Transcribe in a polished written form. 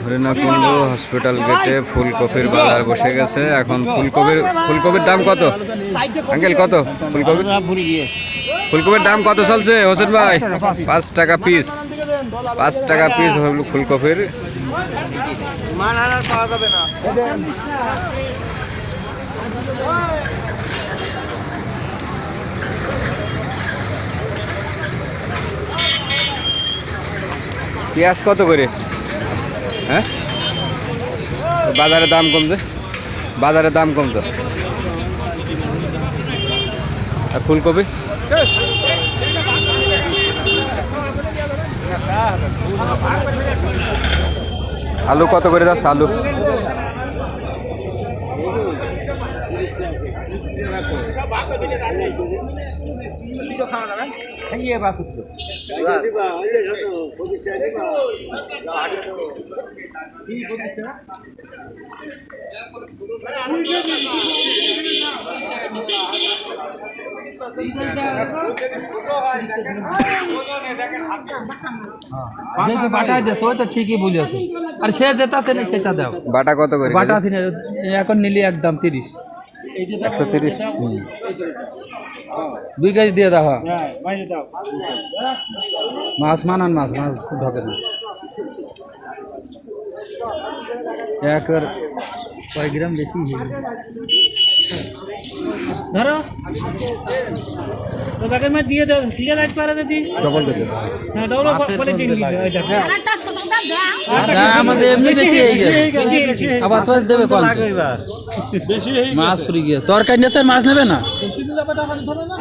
Harinakunda hospital গেটে ফুলকপির বাজার বসে গেছে। এখন ফুলকপির দাম কত আঙ্কেল? কত ফুলকপির দাম কত চলছে হোসেন ভাই? 5 টাকা পিস। 5 টাকা পিস হলো ফুলকপির। পেঁয়াজ কত করে? হ্যাঁ, বাজারের দাম কমছে, বাজারের দাম কমতো। আর ফুলকপি আলু কত করে যাচ্ছে? আলু বাটা দিত তো ঠিকই বলেছে। আর সে যেটাতে নেই সেটা দাও। বাটা কত করে? বাটা আছে না, এখন নিলি একদম 30। 130। 2 কেজি দিয়ে দাও। মাছ মানান, মাছ খুব ঢকে না। একের কয় গ্রাম বেশি ধরো তো ব্যাগের মধ্যে দিয়ে দাও। ঠিক আছে, পারে যদি ডবল করে দাও। হ্যাঁ, ডবল করে দিন দিতে ওই দেখো। আমাদের এমনি বেশি হয়ে গেছে, আবার তো দেবে কল বেশি। মাছ ফ্রি গিয়ে তরকারি নেছে, মাছ নেবে না। বেশি দিলে টাকা ধরে না।